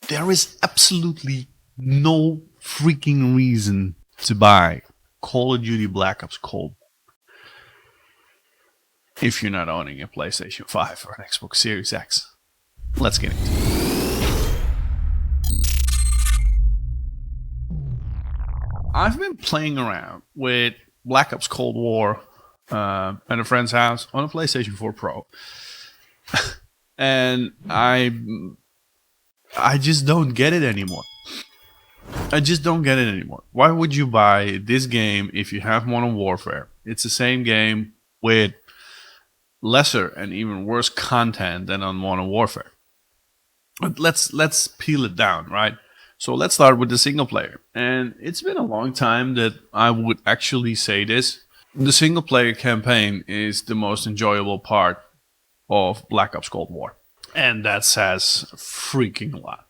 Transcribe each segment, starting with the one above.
There is absolutely no freaking reason to buy Call of Duty Black Ops Cold if you're not owning a PlayStation 5 or an Xbox Series X. Let's get into it. I've been playing around with Black Ops Cold War at a friend's house on a PlayStation 4 Pro. And I just don't get it anymore. I just don't get it anymore. Why would you buy this game if you have Modern Warfare? It's the same game with lesser and even worse content than on Modern Warfare. But let's peel it down, right? So let's start with the single player. And it's been a long time that I would actually say this. The single player campaign is the most enjoyable part of Black Ops Cold War. And that says freaking a lot.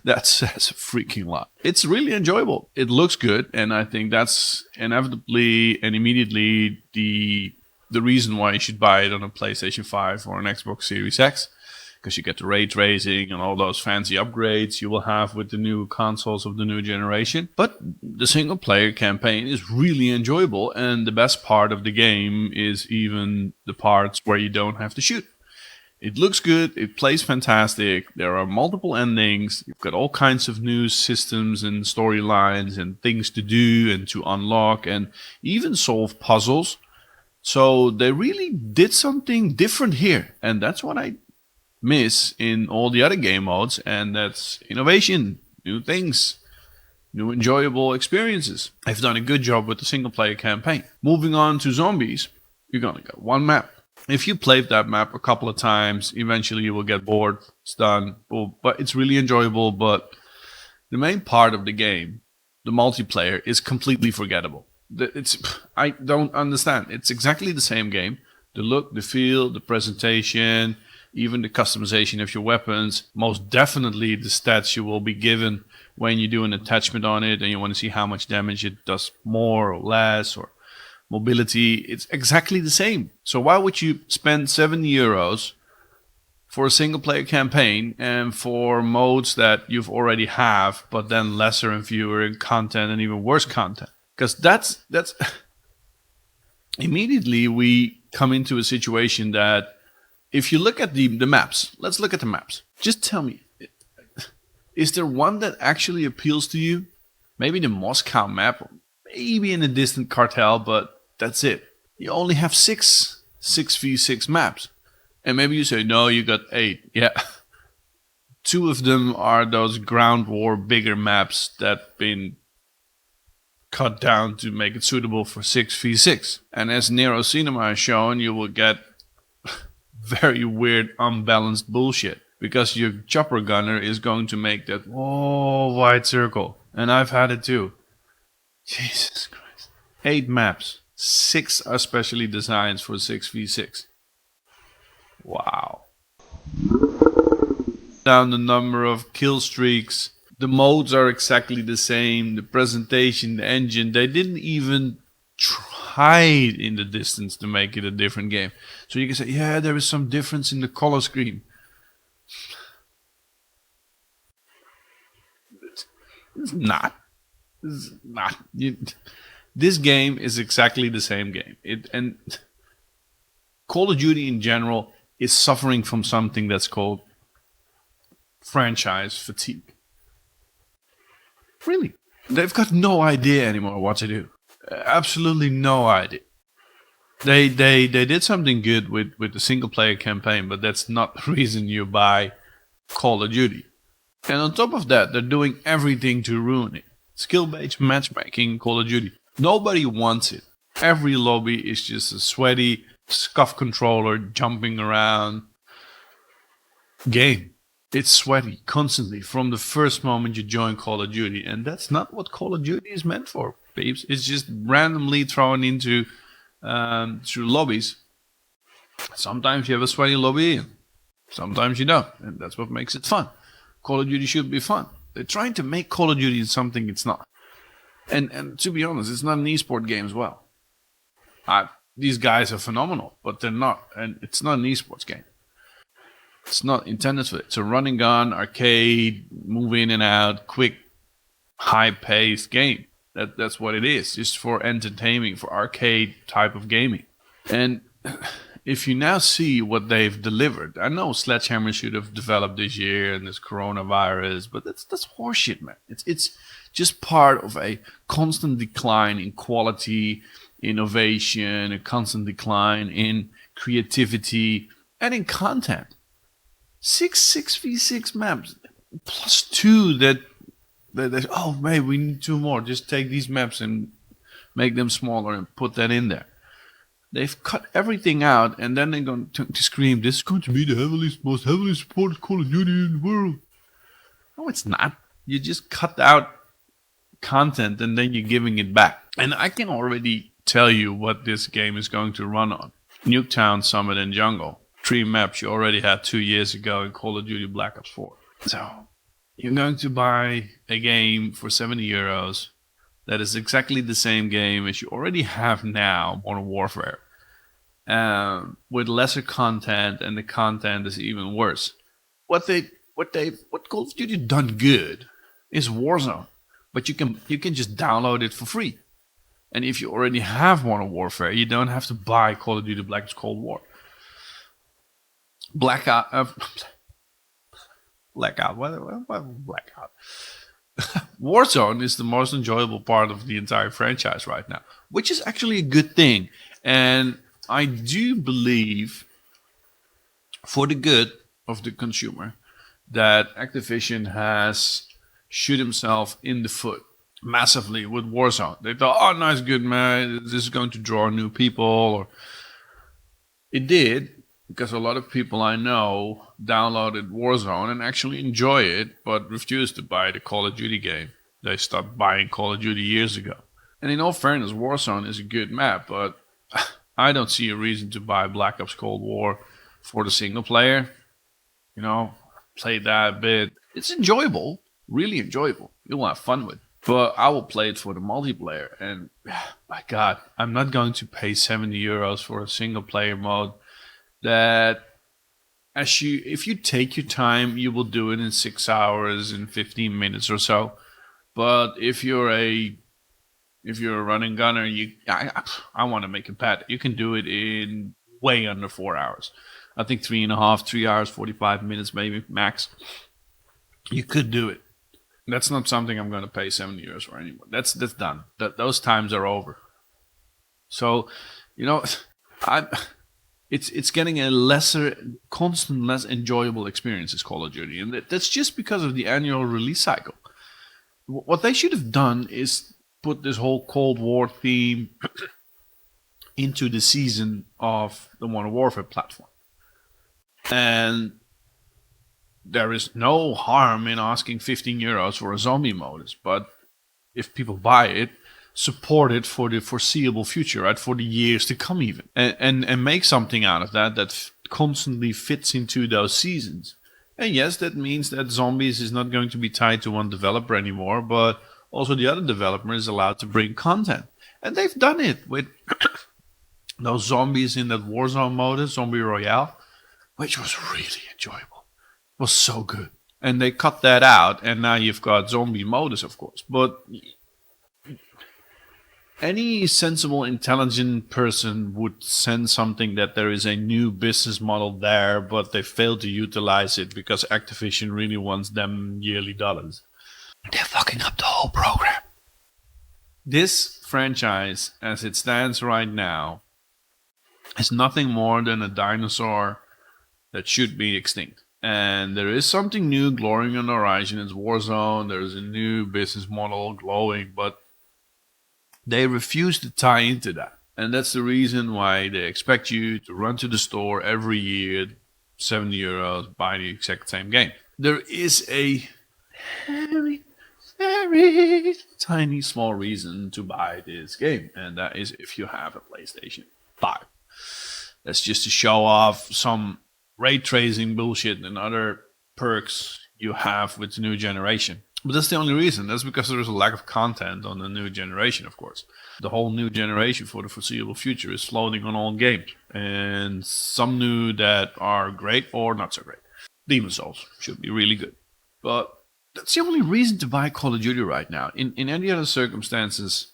That says freaking a lot. It's really enjoyable. It looks good, and I think that's inevitably and immediately the reason why you should buy it on a PlayStation 5 or an Xbox Series X, because you get the ray tracing and all those fancy upgrades you will have with the new consoles of the new generation. But the single player campaign is really enjoyable, and the best part of the game is even the parts where you don't have to shoot. It looks good, it plays fantastic, there are multiple endings, you've got all kinds of new systems and storylines and things to do and to unlock and even solve puzzles. So they really did something different here, and that's what I miss in all the other game modes, and that's innovation, new things, new enjoyable experiences. They've done a good job with the single player campaign. Moving on to zombies, you're gonna get one map. If you played that map a couple of times, eventually you will get bored. It's done. But it's really enjoyable. But the main part of the game, the multiplayer, is completely forgettable. I don't understand. It's exactly the same game. The look, the feel, the presentation, even the customization of your weapons. Most definitely the stats you will be given when you do an attachment on it and you want to see how much damage it does more or less, or mobility, it's exactly the same. So why would you spend €70 for a single player campaign and for modes that you've already have, but then lesser and fewer content and even worse content? Because that's immediately we come into a situation that if you look at the maps, let's look at the maps. Just tell me, is there one that actually appeals to you? Maybe the Moscow map, or maybe in a distant cartel, but that's it. You only have 6v6 maps. And maybe you say, no, you got 8. Yeah. 2 of them are those ground war bigger maps that been cut down to make it suitable for 6v6. And as Nero Cinema has shown, you will get very weird, unbalanced bullshit. Because your chopper gunner is going to make that wide circle. And I've had it too. Jesus Christ. 8 maps. 6 are specially designed for 6v6. Wow. Down the number of kill streaks. The modes are exactly the same. The presentation, the engine. They didn't even try in the distance to make it a different game. So you can say, yeah, there is some difference in the color scheme. It's not. It's not. This game is exactly the same game. And Call of Duty in general is suffering from something that's called franchise fatigue. Really. They've got no idea anymore what to do. Absolutely no idea. They did something good with the single player campaign, but that's not the reason you buy Call of Duty. And on top of that, they're doing everything to ruin it. Skill-based matchmaking in Call of Duty. Nobody wants it. Every lobby is just a sweaty scuff controller jumping around game. It's sweaty constantly from the first moment you join Call of Duty. And that's not what Call of Duty is meant for, babes. It's just randomly thrown into through lobbies. Sometimes you have a sweaty lobby and sometimes you don't. And that's what makes it fun. Call of Duty should be fun. They're trying to make Call of Duty something it's not. And to be honest, it's not an esport game as well. These guys are phenomenal, but they're not. And it's not an esports game. It's not intended for it. It's a running gun, arcade, move in and out, quick, high-paced game. That's what it is. Just for entertainment, for arcade type of gaming. And if you now see what they've delivered, I know Sledgehammer should have developed this year and this coronavirus, but that's horseshit, man. It's just part of a constant decline in quality, innovation, a constant decline in creativity and in content. Six v6 maps plus two that oh man, we need two more. Just take these maps and make them smaller and put that in there. They've cut everything out, and then they're going to scream, "This is going to be the most heavily supported Call of Duty in the world." No, it's not. You just cut out content, and then you're giving it back. And I can already tell you what this game is going to run on: Nuketown, Summit, and Jungle. 3 maps you already had 2 years ago in Call of Duty Black Ops 4. So you're going to buy a game for €70 that is exactly the same game as you already have now, Modern Warfare, with lesser content, and the content is even worse. What Call of Duty done good is Warzone, but you can just download it for free. And if you already have Modern Warfare, you don't have to buy Call of Duty Black Ops Cold War. Blackout. Blackout. Warzone is the most enjoyable part of the entire franchise right now, which is actually a good thing. And I do believe, for the good of the consumer, that Activision has shot himself in the foot massively with Warzone. They thought, oh, nice, good, man, this is going to draw new people. Or it did, because a lot of people I know downloaded Warzone and actually enjoy it, but refused to buy the Call of Duty game. They stopped buying Call of Duty years ago. And in all fairness, Warzone is a good map, but I don't see a reason to buy Black Ops Cold War for the single player. You know, play that a bit. It's enjoyable, really enjoyable. You'll have fun with it. But I will play it for the multiplayer. And my God, I'm not going to pay €70 for a single player mode that, if you take your time, you will do it in 6 hours and 15 minutes or so. But if you're a running gunner, I want to make it better. You can do it in way under 4 hours. I think 3 hours, 45 minutes maybe max. You could do it. That's not something I'm going to pay €70 for anymore. That's done. Those times are over. So, It's getting a less enjoyable experience as Call of Duty, and that's just because of the annual release cycle. What they should have done is put this whole Cold War theme into the season of the Modern Warfare platform. And there is no harm in asking €15 for a zombie modus, but if people buy it, support it for the foreseeable future, right? For the years to come even. And make something out of that constantly fits into those seasons. And yes, that means that Zombies is not going to be tied to one developer anymore, but also the other developer is allowed to bring content. And they've done it with those zombies in that Warzone mode, Zombie Royale, which was really enjoyable. It was so good. And they cut that out, and now you've got zombie modus, of course. But any sensible, intelligent person would sense something that there is a new business model there, but they fail to utilize it because Activision really wants them yearly dollars. They're fucking up the whole program. This franchise, as it stands right now, is nothing more than a dinosaur that should be extinct. And there is something new glowing on the horizon. It's Warzone. There's a new business model glowing, but they refuse to tie into that. And that's the reason why they expect you to run to the store every year, €70, buy the exact same game. There is a very, very tiny small reason to buy this game, and that is if you have a PlayStation 5. That's just to show off some ray tracing bullshit and other perks you have with the new generation. But that's the only reason. That's because there's a lack of content on the new generation, of course. The whole new generation for the foreseeable future is floating on old games. And some new that are great or not so great. Demon Souls should be really good. But that's the only reason to buy Call of Duty right now. In any other circumstances,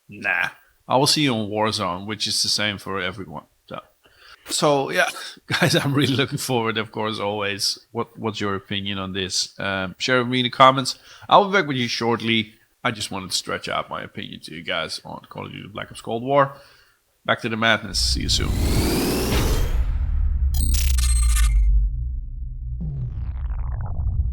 nah. I will see you on Warzone, which is the same for everyone. So yeah, guys, I'm really looking forward. Of course, always. What's your opinion on this? Share with me in the comments. I'll be back with you shortly. I just wanted to stretch out my opinion to you guys on Call of Duty Black Ops Cold War. Back to the madness. See you soon.